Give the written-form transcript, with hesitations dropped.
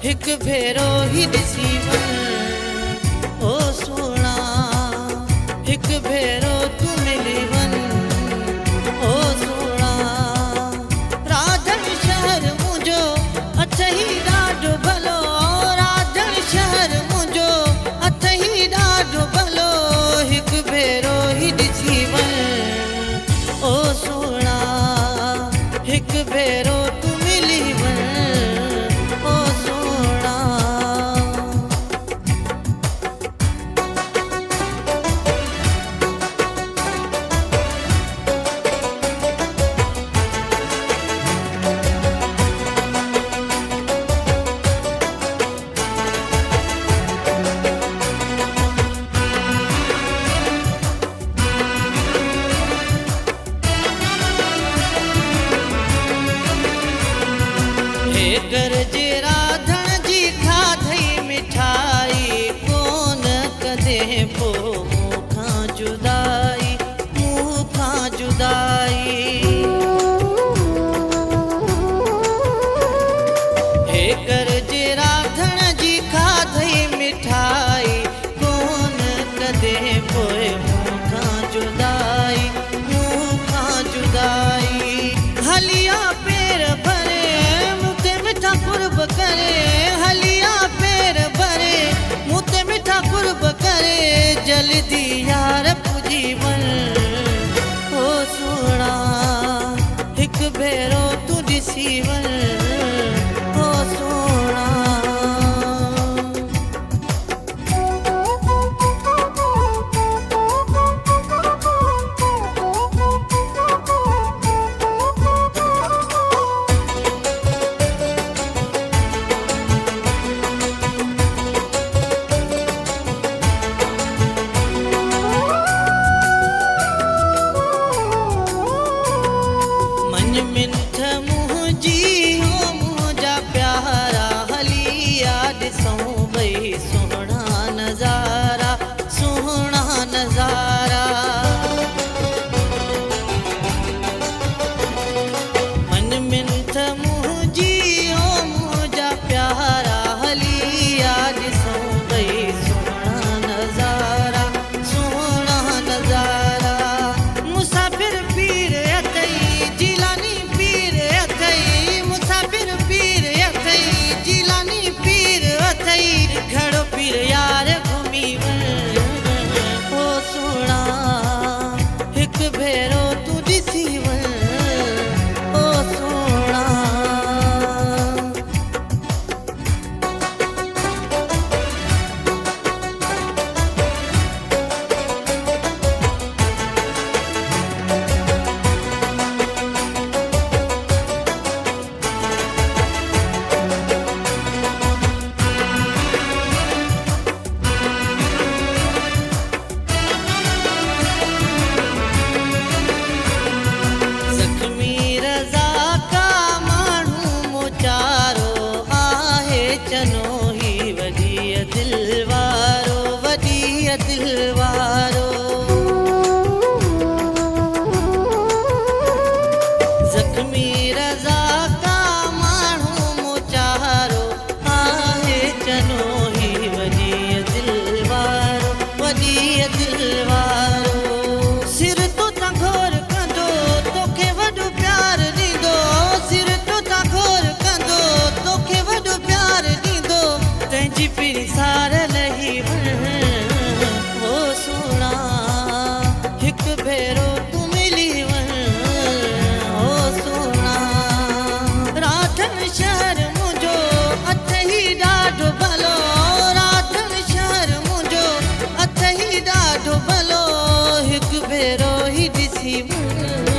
हिक भेरो ही ॾिसी वञ ओ सोना, हिक भेरो तू मिली वञ ओ सोना। राधन शहर मुंहिंजो अथई ॾाढो भलो, राधन शहर मुंहिंजो अथई ॾाढो भलो, हिक भेरो ही ॾिसी वञ ओ सोना, हिक भेरो तू मिली वञ ओ सोना। घर जे राधण जी खाधई मिठाई, कोन कदे पो मुँह खां जुदाई, मुँह खां जुदाई। हे घर जे राधण जी खाधई मिठाई, कोन कदे पोइ मुँह खां जुदाई, मुँह खां जुदाई। हलिया पेर भरे मिठा कुर्ब करे, हलिया पेर भरे मुँह ते मिठा कुर्ब करे, जल्दी यार पुजी वञ ओ सोना, हिक भेरो तू ॾिसी वञ ओ सोना। मिंथ मुंहिंजी हो मुंहिंजा प्यारा, हलिया ॾिसूं ॿई सुहिणा नज़ारा, सुहिणा नज़ारा। मन मिंथ मुंहिंजी हो मुंहिंजा प्यारा, हलिया ॾिसूं ॿई सुहिणा नज़ारा, सुहिणा नज़ारा। मुसाफ़िर पीर अथई जिलानी पीर अथई, मुसाफ़िर पीर अथई जिलानी पीर अथई, घड़ो पीर यार घुमी वञ ओ सोना, हिक भेरो तू ॾिसी वञ ओ सोना। चनो ही वॾीअ दिल वारो, वॾीअ दिल वारो। ज़ख्मी रज़ा का माण्हू मोचारो आहे, चनो ही वॾीअ दिल वारो, वॾीअ दिल वारो। सिर तो तां घोर कंदो तोखे वॾो प्यार ॾींदो, सिर तो तां घोर कंदो तोखे वॾो प्यार ॾींदो, तंहिंजी पीड़ी सार लही वञ ओ सोना, हिक भेरो तू मिली वञ ओ सोना। राधन शहर मुंहिंजो अथई ॾाढो भलो, राधन शहर मुंहिंजो अथई ॾाढो भलो, हिक भेरो ही ॾिसी वञ।